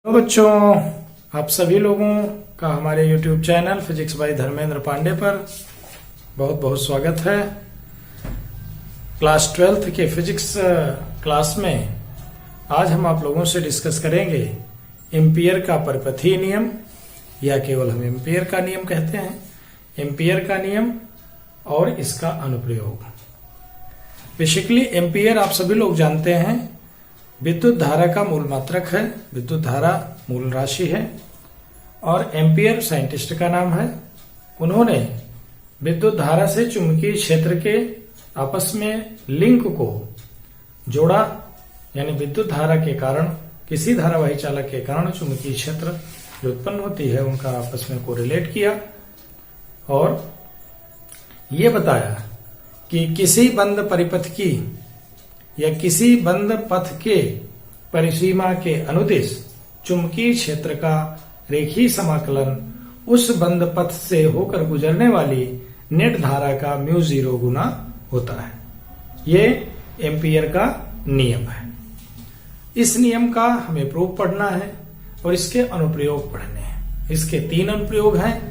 तो बच्चों, आप सभी लोगों का हमारे YouTube channel physics by Dharmendra Pandey पर बहुत बहुत स्वागत है। क्लास 12th के फिजिक्स क्लास में आज हम आप लोगों से डिस्कस करेंगे एम्पियर का परिपथीय नियम, या केवल हम एम्पियर का नियम कहते हैं, एम्पियर का नियम और इसका अनुप्रयोग। बेसिकली एम्पियर आप सभी लोग जानते हैं विद्युत धारा का मूल मात्रक है, विद्युत धारा मूल राशि है, और एम्पियर साइंटिस्ट का नाम है। उन्होंने विद्युत धारा से चुंबकीय क्षेत्र के आपस में लिंक को जोड़ा, यानी विद्युत धारा के कारण, किसी धारावाही चालक के कारण चुंबकीय क्षेत्र जो उत्पन्न होती है उनका आपस में कोरिलेट किया और ये बताया कि किसी बंद परिपथ की या किसी बंद पथ के परिसीमा के अनुदिश चुंबकीय क्षेत्र का रेखीय समाकलन उस बंद पथ से होकर गुजरने वाली नेट धारा का μ0 गुना होता है। ये एम्पियर का नियम है। इस नियम का हमें प्रूफ पढ़ना है और इसके अनुप्रयोग पढ़ने हैं। इसके 3 अनुप्रयोग हैं।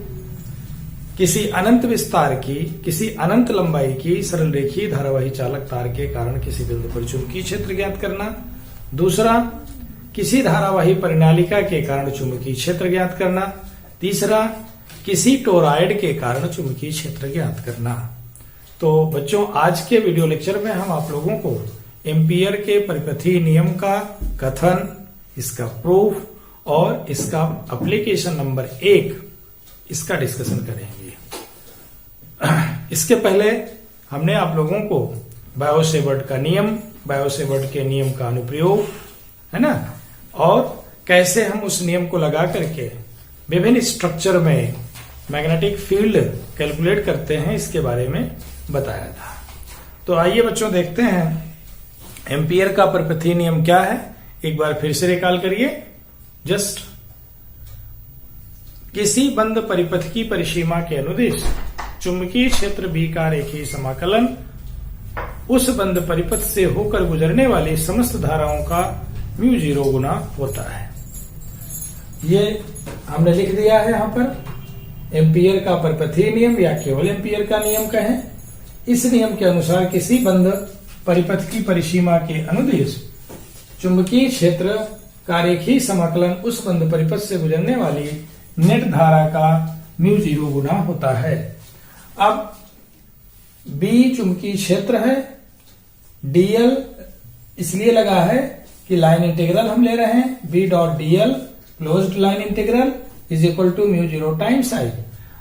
किसी अनंत विस्तार की, किसी अनंत लंबाई की सरल रेखीय धारावाही चालक तार के कारण किसी बिंदु पर चुंबकीय क्षेत्र ज्ञात करना। दूसरा, किसी धारावाही परिनालिका के कारण चुंबकीय क्षेत्र ज्ञात करना। तीसरा, किसी टोरॉइड के कारण चुंबकीय क्षेत्र ज्ञात करना। तो बच्चों, आज के वीडियो लेक्चर में हम आप लोगों को एम्पियर के परिपथीय नियम का कथन, इसका प्रूफ और इसका एप्लीकेशन नंबर 1 इसका डिस्कशन करेंगे। इसके पहले हमने आप लोगों को बायो-सेवर्ट का नियम, बायो-सेवर्ट के नियम का अनुप्रयोग, है ना, और कैसे हम उस नियम को लगा करके विभिन्न स्ट्रक्चर में मैग्नेटिक फील्ड कैलकुलेट करते हैं, इसके बारे में बताया था। तो आइए बच्चों देखते हैं एम्पियर का परिपथीय नियम क्या है। एक बार फिर से रिकॉल करिए। जस्ट किसी बंद परिपथ की परिसीमा के अनुदिश चुंबकीय क्षेत्र B का रेखीय समाकलन उस बंद परिपथ से होकर गुजरने वाली समस्त धाराओं का μ0 गुना होता है। ये हमने लिख दिया है यहां पर। एम्पियर का परिपथीय नियम या केवल एम्पियर का नियम कहें। इस नियम के अनुसार किसी बंद परिपथ की परिसीमा के अनुदिश चुंबकीय क्षेत्र का रेखीय समाकलन उस बंद परिपथ से गुजरने वाली नेट धारा का μ0 गुना होता है। अब B चुंबकीय क्षेत्र है, dl इसलिए लगा है कि लाइन इंटीग्रल हम ले रहे हैं। B dot dl closed line integral is equal to μ0 times I।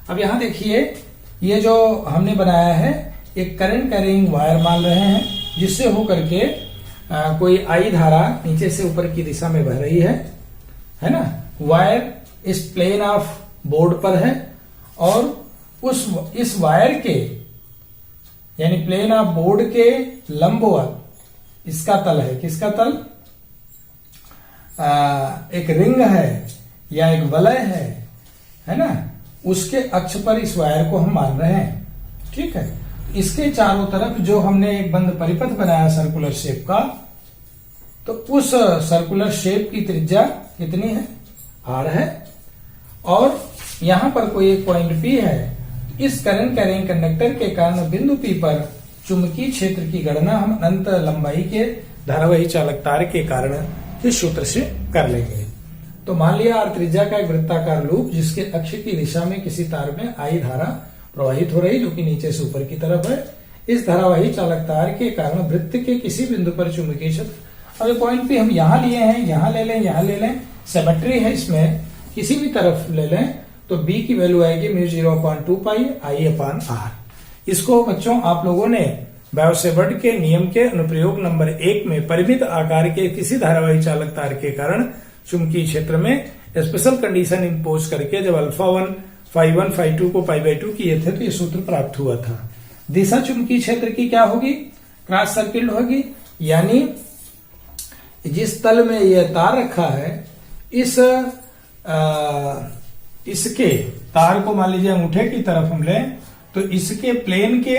अब यहां देखिए, ये जो हमने बनाया है एक करंट कैरिंग वायर मान रहे हैं, जिससे होकर के कोई I धारा नीचे से ऊपर की दिशा में बह रही है ना। वायर इस प्लेन ऑफ बोर्ड पर है और इस वायर के, यानी प्लेन ऑफ बोर्ड के लंबवत इसका तल है। किसका तल? एक रिंग है या एक वलय है ना, उसके अक्ष पर इस वायर को हम मान रहे हैं। ठीक है। इसके चारों तरफ जो हमने एक बंद परिपथ बनाया सर्कुलर शेप का, तो उस सर्कुलर शेप की त्रिज्या कितनी है? R है। और यहां पर कोई एक पॉइंट P है। इस करंट कैरिंग कंडक्टर के कारण बिंदु P पर चुंबकीय क्षेत्र की गणना हम अनंत लंबाई के धारावाही चालक तार के कारण इस सूत्र से कर लेंगे। तो मान लिया R त्रिज्या का एक वृत्ताकार लूप, जिसके अक्ष की दिशा में किसी तार में I धारा प्रवाहित हो रही, जो कि नीचे से ऊपर की तरफ है। इस धारावाही चालक तार के कारण वृत्त के किसी बिंदु पर चुंबकीय क्षेत्र, अगर पॉइंट P हम यहां लिए हैं, यहां ले लें, यहां ले लें, सिमेट्री है इसमें, किसी भी तरफ ले लें, तो B की वैल्यू आएगी μ0/2 पाई I/R। इसको बच्चों आप लोगों ने बायो-सेवर्ट के नियम के अनुप्रयोग नंबर 1 में परिमित आकार के किसी धारावाही चालक तार के कारण चुंबकीय क्षेत्र में स्पेशल कंडीशन इंपोज करके जब α1, φ1, φ2 को π/2 किए थे, तो ये सूत्र प्राप्त हुआ था। दिशा चुंबकीय क्षेत्र की क्या होगी? क्रॉस सर्किल होगी, यानी जिस तल में यह तार रखा है, इसके तार को मान लीजिए अंगूठे की तरफ हम लें, तो इसके प्लेन के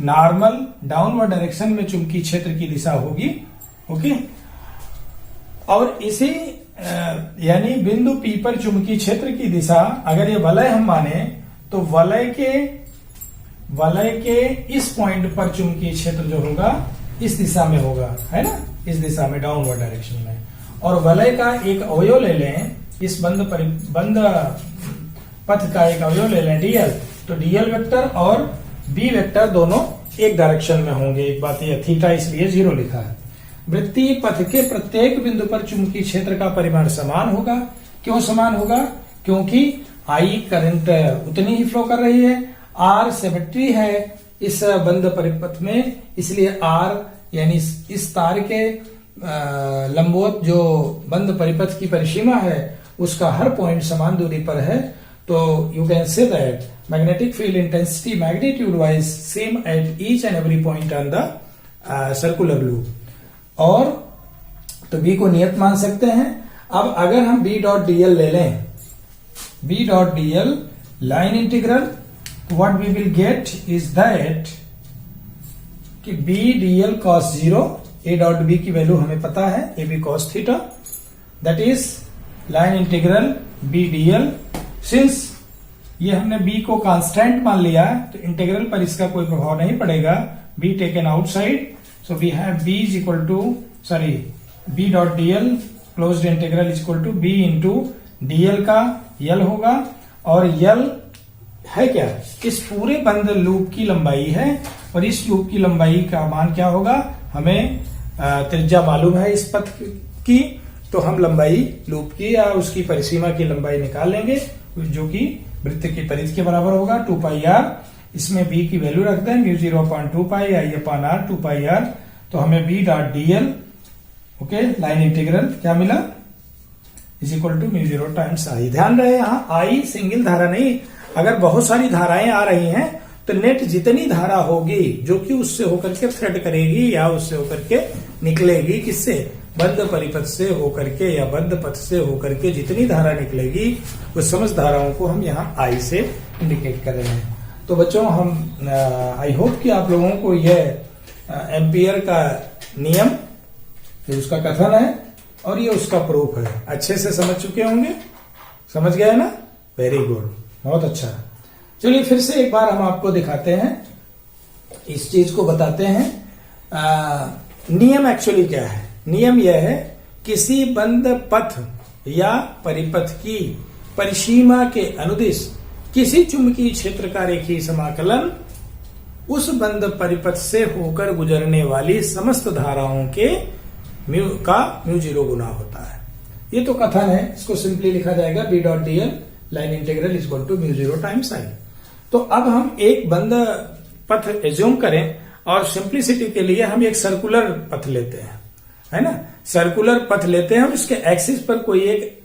नॉर्मल डाउनवर्ड डायरेक्शन में चुंबकीय क्षेत्र की दिशा होगी। ओके। और इसी यानी बिंदु P पर चुंबकीय क्षेत्र की दिशा, अगर ये वलय हम माने तो वलय के इस पॉइंट पर चुंबकीय क्षेत्र जो होगा इस दिशा में होगा, है ना, इस दिशा में, डाउनवर्ड डायरेक्शन में। और वलय का एक अवयव ले लें, इस बंद पथ का एक अवयव ले लें dl, तो dl वेक्टर और b वेक्टर दोनों एक डायरेक्शन में होंगे। एक बात ये, थीटा इसलिए 0 लिखा है। वृत्तीय पथ के प्रत्येक बिंदु पर चुंबकीय क्षेत्र का परिमाण समान होगा। क्यों समान होगा? क्योंकि I करंट उतनी ही फ्लो कर रही है, R सिमेट्री है इस बंद परिपथ में, इसलिए R यानी इस तार के लंबवत जो बंद परिपथ की परिसीमा है उसका हर पॉइंट समान दूरी पर है। तो you can say that magnetic field intensity magnitude wise same at each and every point on the circular loop. और तो B को नियत मान सकते हैं। अब अगर हम B डॉट dl ले लें, B dot dl line integral, what we will get is that कि B dl cos 0, A dot B की वैल्यू हमें पता है, AB cos theta, that is line integral B dl। Since ये हमने B को कांस्टेंट मान लिया तो इंटीग्रल पर इसका कोई प्रभाव नहीं पड़ेगा, B taken outside, so we have B is equal to B dot dl closed integral is equal to B into dl का L होगा। और L है क्या? इस पूरे बंद लूप की लंबाई है, और इस लूप की लंबाई का मान क्या होगा? हमें त्रिज्या मालूम है इस पथ की, तो हम लंबाई लूप की या उसकी परिसीमा की लंबाई निकाल लेंगे, जो कि वृत्त की परिधि के बराबर होगा 2 पाई r। इसमें B की वैल्यू रखते हैं μ0/2 पाई I/r 2 पाई r। तो हमें B dot dl okay line integral क्या मिला is equal to μ0 times I। ध्यान रहे यहाँ I सिंगल धारा नहीं, अगर बहुत सारी धाराएं आ रही हैं तो नेट जितनी धारा होगी जो कि उससे होकर के थ्रेड करेगी या उससे होकर के निकलेगी, किससे? बंद परिपथ से होकर के या बंद पथ से होकर के जितनी धारा निकलेगी उस समस्त धाराओं को हम यहाँ I से इंडिकेट कर रहे हैं। तो बच्चों हम आई होप कि आप लोगों को यह एम्पियर का नियम, ये उसका कथन है और ये उसका प्रूफ है, अच्छे से समझ चुके होंगे। समझ गए ना? वेरी गुड, बहुत अच्छा। चलिए फिर से एक बार हम आपको दिखाते हैं, इस चीज को बताते हैं। नियम एक्चुअली क्या है? नियम यह है किसी बंद पथ या परिपथ की परिसीमा के अनुदिश किसी चुंबकीय क्षेत्र का रेखीय समाकलन उस बंद परिपथ से होकर गुजरने वाली समस्त धाराओं के μ0 गुना होता है। ये तो कथन है, इसको सिंपली लिखा जाएगा B dot dl line integral is equal to μ0 times I। तो अब हम एक बंद पथ एज्यूम करें और सिंप्लिसिटी के लिए हम एक सर्कुलर पथ लेते हैं, है ना, सर्कुलर पथ लेते हैं। उसके एक्सिस पर कोई एक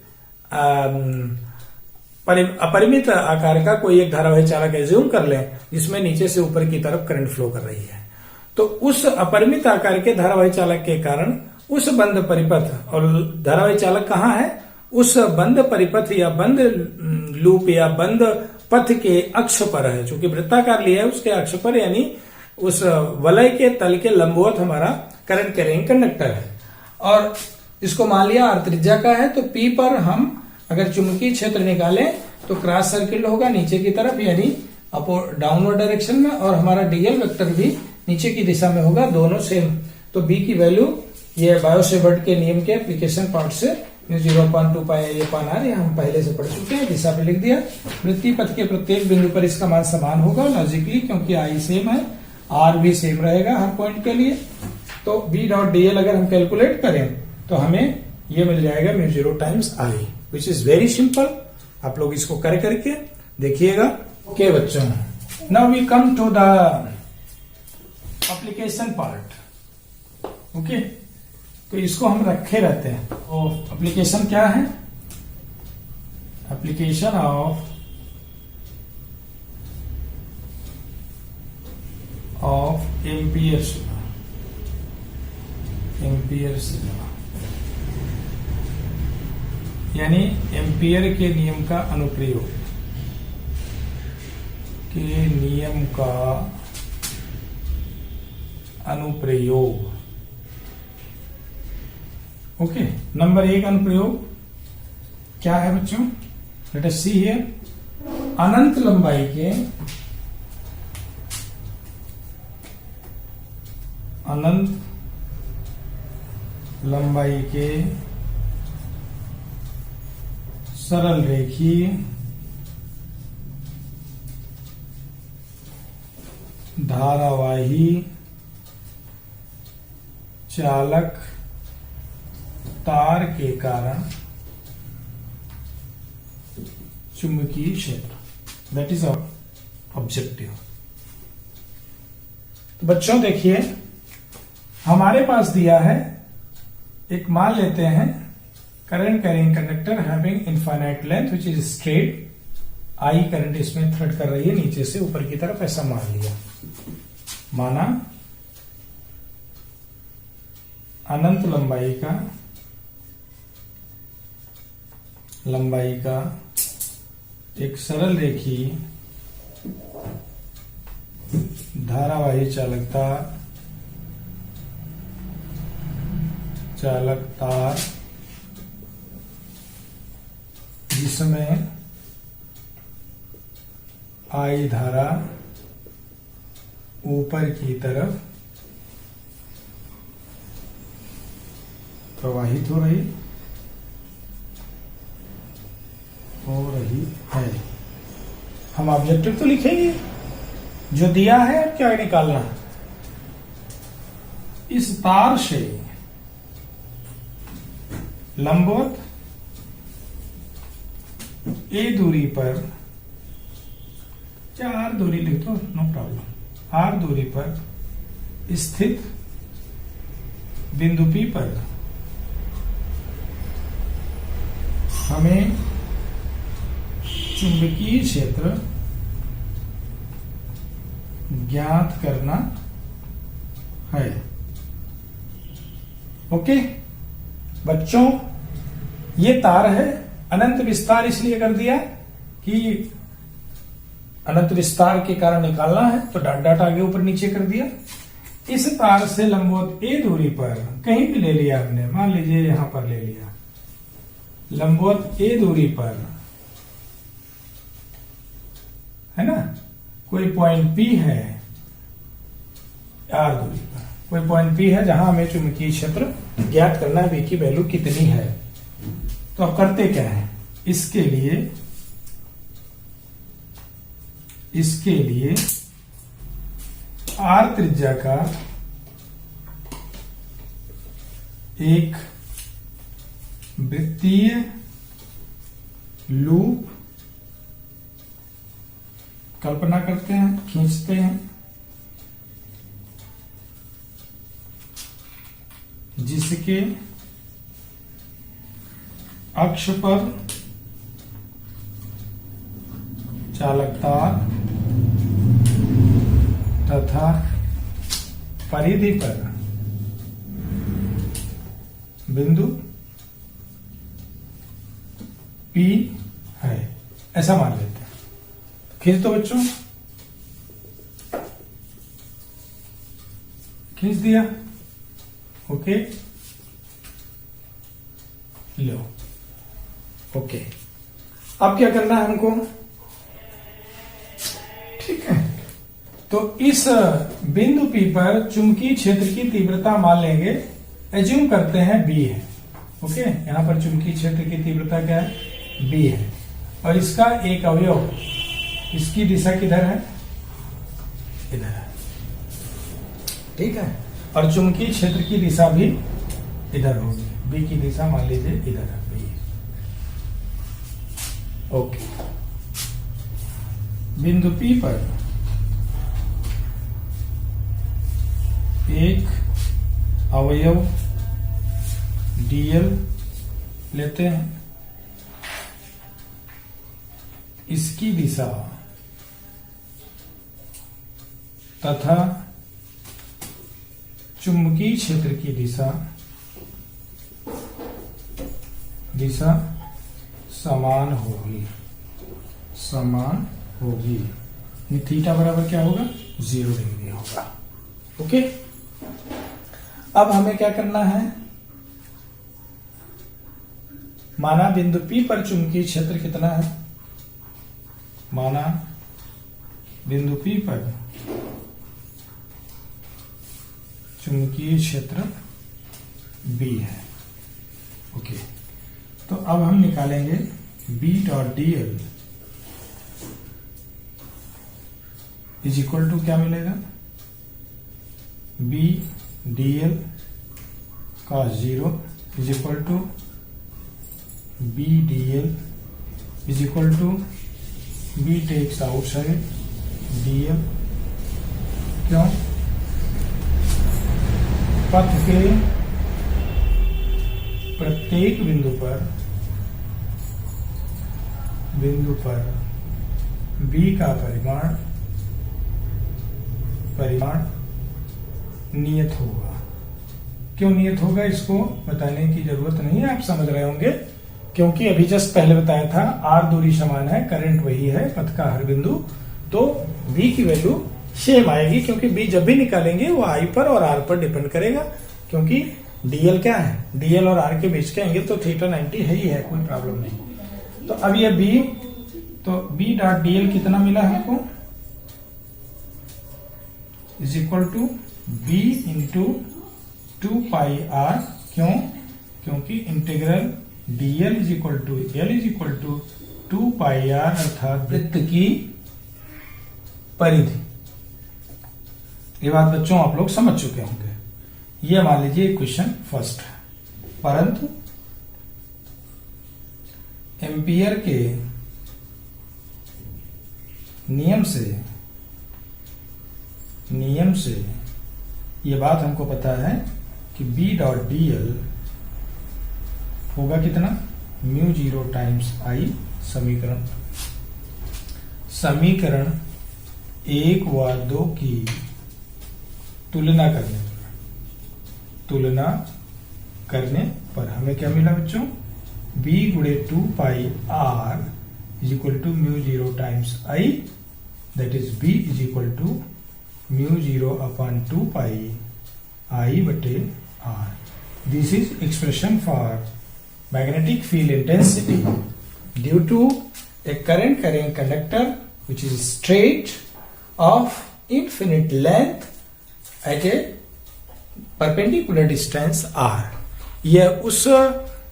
अपरिमित आकार का कोई एक धारावाही चालक एज्यूम कर लें जिसमें नीचे से ऊपर की तरफ करंट फ्लो कर रही है। तो उस अपरिमित आकार के धारावाही चालक के कारण उस बंद परिपथ, और धारावाही चालक कहाँ है? उस बंद परिपथ या बंद लूप या बंद पथ के अक्ष पर है। चूंकि वृत्ताकार लिया है उसके अक्ष पर, यानी उस वलय के तल के लंबवत हमारा करंट कैरिंग कंडक्टर है। और इसको मान लिया R त्रिज्या का है, तो P पर हम अगर चुंबकीय क्षेत्र निकालें तो क्रॉस सर्किल होगा नीचे की तरफ, यानी डाउनवर्ड डायरेक्शन में, और हमारा dl वेक्टर भी नीचे की दिशा में होगा, दोनों सेम। तो B की वैल्यू ये बायो-सेवर्ट के नियम के एप्लीकेशन पार्ट से μ0/2 पाई I/r, हम पहले से पढ़ चुके हैं, दिशा पे लिख दिया। वृत्तीय पथ के प्रत्येक बिंदु पर इसका मान समान होगा लॉजिकली, क्योंकि I सेम है, R भी सेम रहेगा हर पॉइंट के लिए। तो B डॉट dl अगर हम कैलकुलेट करें तो हमें ये मिल जाएगा μ0 times I, which is very simple. आप लोग इसको कर करके देखिएगा। ओके बच्चों, now we come to the application part. Okay, तो इसको हम रखे रहते हैं। तो एप्लीकेशन क्या है? एप्लीकेशन ऑफ एम्पियर्स यानी एम्पियर के नियम का अनुप्रयोग, ओके। नंबर 1 अनुप्रयोग, क्या है बच्चों? Let us see here. अनंत लंबाई के सरल रेखीय धारावाही चालक तार के कारण चुंबकीय क्षेत्र, दैट इज आवर ऑब्जेक्टिव। तो बच्चों देखिए, हमारे पास दिया है, एक मान लेते हैं current carrying conductor having infinite length which is straight, I current इसमें थ्रेड कर रही है नीचे से ऊपर की तरफ, ऐसा मान लिया। माना अनंत लंबाई का एक सरल रेखीय धारावाही चालक तार जिसमें आई धारा ऊपर की तरफ प्रवाहित हो रही है। हम ऑब्जेक्टिव तो लिखेंगे, जो दिया है क्या निकालना है। इस तार से लंबवत ए दूरी पर, या आर दूरी लिख दो, नो प्रॉब्लम, आर दूरी पर स्थित बिंदु P पर हमें चुंबकीय क्षेत्र ज्ञात करना है। ओके बच्चों, ये तार है, अनंत विस्तार इसलिए कर दिया कि अनंत विस्तार के कारण निकालना है, तो डॉट डॉट आगे ऊपर नीचे कर दिया। इस तार से लंबवत ए दूरी पर कहीं भी ले लिया हमने, मान लीजिए यहां पर ले लिया, लंबवत ए दूरी पर है ना, कोई पॉइंट P है, आर दूरी पर कोई पॉइंट P है जहां हमें चुंबकीय क्षेत्र ज्ञात करना है, V की वैल्यू कितनी है। तो अब करते क्या है, इसके लिए आर त्रिज्या का एक वृत्तीय लूप कल्पना करते हैं, खींचते हैं, जिसके अक्ष पर चालक तार तथा परिधि पर बिंदु P है, ऐसा मान लेते हैं। खींच दो बच्चों, खींच दिया, ओके लो, ओके। अब क्या करना है हमको, ठीक है, तो इस बिंदु P पर चुंबकीय क्षेत्र की तीव्रता मान लेंगे, एज्यूम करते हैं B है, ओके। यहां पर चुंबकीय क्षेत्र की तीव्रता क्या है, B है, और इसका एक अवयव, इसकी दिशा किधर है, इधर है, ठीक है, और चुंबकीय क्षेत्र की दिशा भी इधर होगी, B की दिशा मान लीजिए इधर है, B, ओके। बिंदु P पर एक अवयव dl लेते हैं, इसकी दिशा तथा चुंबकीय क्षेत्र की दिशा समान होगी। ये थीटा बराबर क्या होगा, 0 डिग्री होगा, ओके। अब हमें क्या करना है, माना बिंदु P पर चुंबकीय क्षेत्र कितना है, माना बिंदु P पर चुंबकीय क्षेत्र B है। ओके, तो अब हम निकालेंगे B dot dl is equal to क्या मिलेगा, B dl cos 0 is equal to B dl is equal to B takes outside dl। क्यों, पथ के प्रत्येक बिंदु पर B का परिमाण नियत होगा। क्यों नियत होगा, इसको बताने की जरूरत नहीं है, आप समझ रहे होंगे, क्योंकि अभी जस्ट पहले बताया था r दूरी समान है, करंट वही है पथ का हर बिंदु, तो B की वैल्यू सेम आएगी, क्योंकि B जब भी निकालेंगे वो I पर और R पर डिपेंड करेगा, क्योंकि DL क्या है, DL और R के बीच का एंगल तो थीटा 90 है ही है, कोई प्रॉब्लम नहीं। तो अब ये B, तो B डॉट DL कितना मिला हमको, is equal to B into 2 pi R। क्यों, क्योंकि integral DL is equal to L is equal to 2 pi R, अर्थात वृत्त की परिधि। ये बात बच्चों आप लोग समझ चुके होंगे। ये मान लीजिए क्वेश्चन फर्स्ट है, परंतु एम्पियर के नियम से ये बात हमको पता है कि B डॉट dl होगा कितना, म्यू 0 टाइम्स I। समीकरण 1 व 2 की तुलना करने पर हमें क्या मिला बच्चों, B गुणे 2 pi R is equal to mu 0 times I, that is B is equal to mu 0 upon 2 pi I बटे R। This is expression for magnetic field intensity due to a current carrying conductor which is straight of infinite length at a perpendicular distance R। यह उस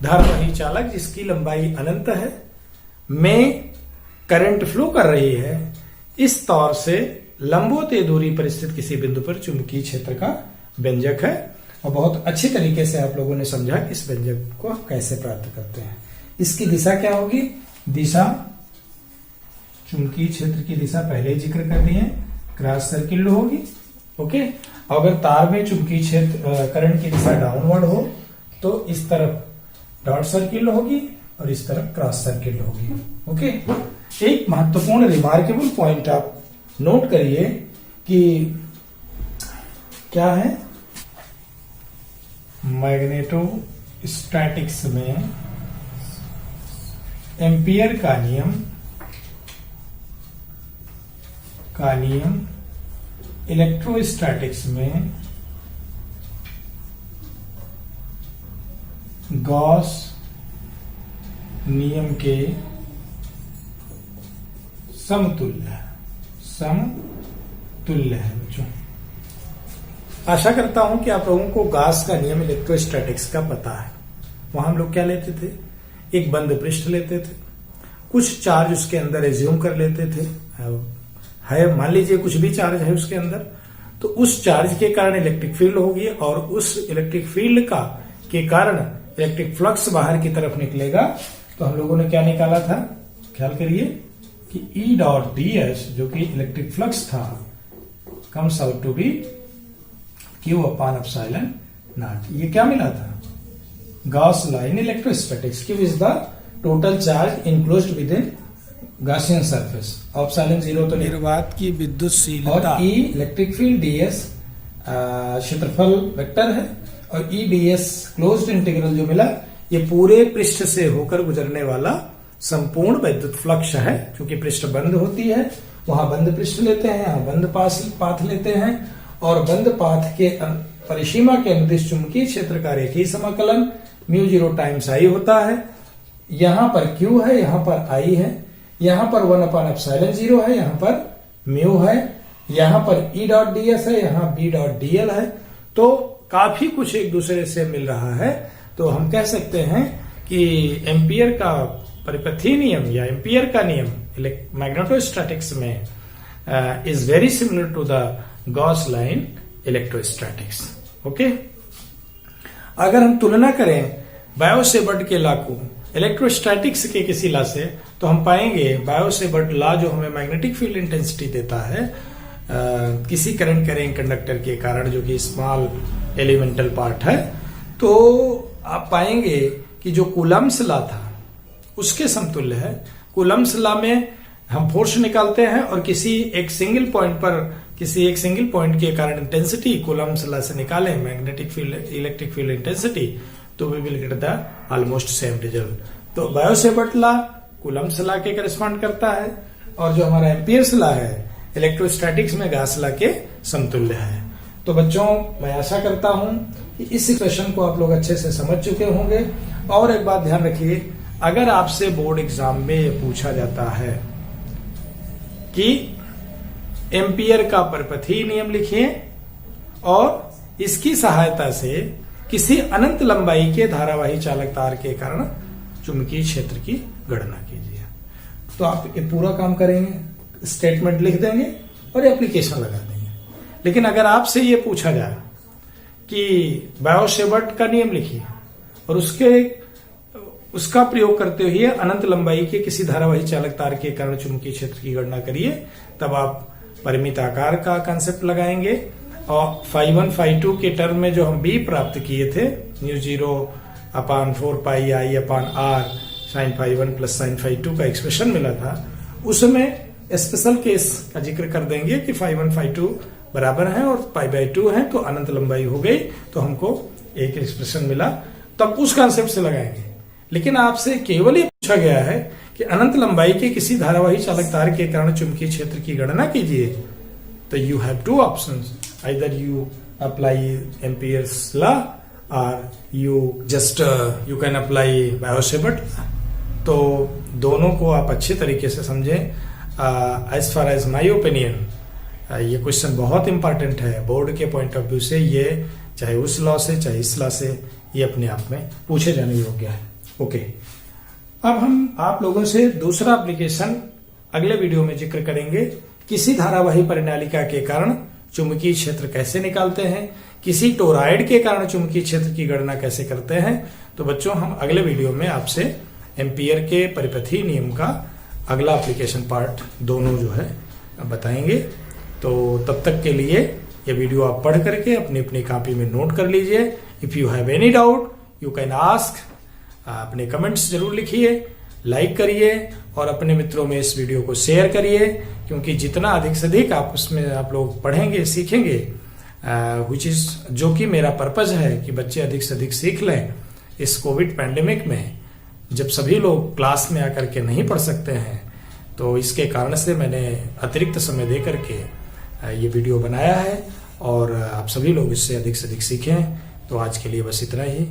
धारावाही चालक जिसकी लंबाई अनंत है में current flow कर रही है, इस तौर से लंबोतय दूरी पर स्थित किसी बिंदु पर चुंबकीय क्षेत्र का व्यंजक है। और बहुत अच्छी तरीके से आप लोगों ने समझा कि इस व्यंजक को कैसे प्राप्त करते हैं। इसकी दिशा क्या होगी, दिशा चुंबकीय क्षेत्र की दिशा पहले जिक्र कर दी है, क्रॉस सर्किल होगी। ओके, अगर तार में चुंबकीय क्षेत्र करंट की दिशा डाउनवर्ड हो तो इस तरफ डॉट सर्किल होगी और इस तरफ क्रॉस सर्किल होगी। ओके, एक महत्वपूर्ण रिमार्केबल पॉइंट आप नोट करिए कि क्या है, मैग्नेटोस्टैटिक्स में एम्पियर का नियम इलेक्ट्रोस्टैटिक्स में गॉस नियम के समतुल्य है बच्चों। आशा करता हूं कि आप लोगों को गॉस का नियम इलेक्ट्रोस्टैटिक्स का पता है। वहां हम लोग क्या लेते थे, एक बंद पृष्ठ लेते थे, कुछ चार्ज उसके अंदर एज्यूम कर लेते थे, है मान लीजिए कुछ भी चार्ज है उसके अंदर, तो उस चार्ज के कारण इलेक्ट्रिक फील्ड होगी और उस इलेक्ट्रिक फील्ड के कारण इलेक्ट्रिक फ्लक्स बाहर की तरफ निकलेगा। तो हम लोगों ने क्या निकाला था, ख्याल करिए कि E डॉट ds जो कि इलेक्ट्रिक फ्लक्स था comes out to be Q upon epsilon naught. ये क्या मिला था, Gauss law in electrostatics. Q is the total charge enclosed within Gaussian surface. Epsilon 0 तो निर्वात की विद्युतशीलता और E इलेक्ट्रिक फील्ड ds क्षेत्रफल वेक्टर है और E ds क्लोज्ड इंटीग्रल जो मिला ये पूरे पृष्ठ से होकर गुजरने वाला संपूर्ण विद्युत फ्लक्स है। क्योंकि पृष्ठ बंद होती है, वहां बंद पृष्ठ लेते हैं, यहाँ बंद पाथ लेते हैं और बंद पाथ के परिसीमा के अनुदिश चुंबकीय क्षेत्र का रेखीय समाकलन म्यू 0 टाइम्स I होता है। यहां पर Q है, यहां पर I है, यहां पर 1/ε0 है, यहां पर म्यू है, यहां पर E डॉट ds है, यहां B डॉट dl है। तो काफी कुछ एक दूसरे से मिल रहा है। तो हम कह सकते हैं कि एम्पियर का परिपथीय नियम या एम्पियर का नियम मैग्नेटोस्टैटिक्स में is very similar to the Gauss line electrostatics. Okay, अगर हम तुलना करें बायो-सेवर्ट के लॉ को इलेक्ट्रोस्टैटिक्स के किसी लॉ से, तो हम पाएंगे बायो-सेवर्ट लॉ जो हमें मैग्नेटिक फील्ड इंटेंसिटी देता है किसी करंट कैरिंग कंडक्टर के कारण, जो कि स्मॉल एलिमेंटल पार्ट है, तो आप पाएंगे कि जो कूलम्ब्स लॉ था उसके समतुल्य है। कूलम्ब्स लॉ में हम फोर्स निकालते हैं और किसी एक सिंगल पॉइंट के कारण इंटेंसिटी कूलम्ब्स लॉ से निकालें magnetic field electric field intensity, तो we will get the almost same result. तो बायो-सेवर्ट लॉ कूलम्ब्स लॉ के करस्पॉन्ड करता है और जो हमारा एम्पियर्स लॉ है इलेक्ट्रोस्टैटिक्स में गॉस लॉ के समतुल्य है। तो बच्चों, मैं आशा करता हूं कि इस इक्वेशन को आप लोग अच्छे से समझ चुके होंगे। और एक बात ध्यान रखिए, अगर आपसे बोर्ड एग्जाम में ये पूछा जाता है कि एम्पियर का परिपथीय नियम लिखिए और इसकी सहायता से किसी अनंत लंबाई के धारावाही चालक तार के कारण चुंबकीय क्षेत्र की गणना कीजिए, तो आप ये पूरा काम करेंगे, स्टेटमेंट लिख देंगे और एप्लीकेशन लगा देंगे। लेकिन अगर आपसे ये पूछा जाए कि बायो-सेवर्ट का नियम लिखिए और उसका प्रयोग करते हुए अनंत लंबाई के किसी धारावाही चालक तार के कारण चुंबकीय क्षेत्र की गणना करिए, तब आप परिमित आकार का कंसेप्ट लगाएंगे और φ1 φ2 के टर्म में जो हम B प्राप्त किए थे μ0/4πI/r sin φ1 प्लस sin φ2 का एक्सप्रेशन मिला था, उसमें स्पेशल केस का जिक्र कर देंगे कि φ1 φ2 बराबर है और π/2 है, तो अनंत लंबाई हो गई, तो हमको एक एक्सप्रेशन मिला, तब उस कॉन्सेप्ट से लगाएंगे। लेकिन आपसे केवल ये पूछा गया है कि अनंत लंबाई के किसी धारावाही चालक तार के कारण चुंबकीय क्षेत्र की गणना कीजिए, तो you have two options, either you apply Ampere's law और यू कैन अप्लाई बायो-सेवर्ट। तो दोनों को आप अच्छे तरीके से समझें। As far as my opinion ये क्वेश्चन बहुत इंपॉर्टेंट है बोर्ड के पॉइंट ऑफ व्यू से, ये चाहे उस लॉ से चाहे इस लॉ से, ये अपने आप में पूछे जाने योग्य है। ओके, अब हम आप लोगों से दूसरा एप्लीकेशन अगले वीडियो में जिक्र करेंगे। किसी धारावाही परिनालिका के कारण चुंबकीय क्षेत्र कैसे निकालते हैं, किसी टोरॉइड के कारण चुंबकीय क्षेत्र की गणना कैसे करते हैं। तो बच्चों, हम अगले वीडियो में आपसे एम्पियर के परिपथीय नियम का अगला एप्लीकेशन पार्ट दोनों जो है बताएंगे। तो तब तक के लिए ये वीडियो आप पढ़ करके अपनी अपनी कॉपी में नोट कर लीजिए। If you have any doubt you can ask, अपने कमेंट्स जरूर लिखिए, लाइक करिए और अपने मित्रों में इस वीडियो को शेयर करिए, क्योंकि जितना अधिक से अधिक आप उसमें आप लोग पढ़ेंगे सीखेंगे, विच इज जो कि मेरा पर्पज है कि बच्चे अधिक से अधिक सीख लें इस कोविड पैंडेमिक में, जब सभी लोग क्लास में आकर के नहीं पढ़ सकते हैं। तो इसके कारण से मैंने अतिरिक्त समय दे करके ये वीडियो बनाया है और आप सभी लोग इससे अधिक से अधिक सीखें। तो आज के लिए बस इतना ही।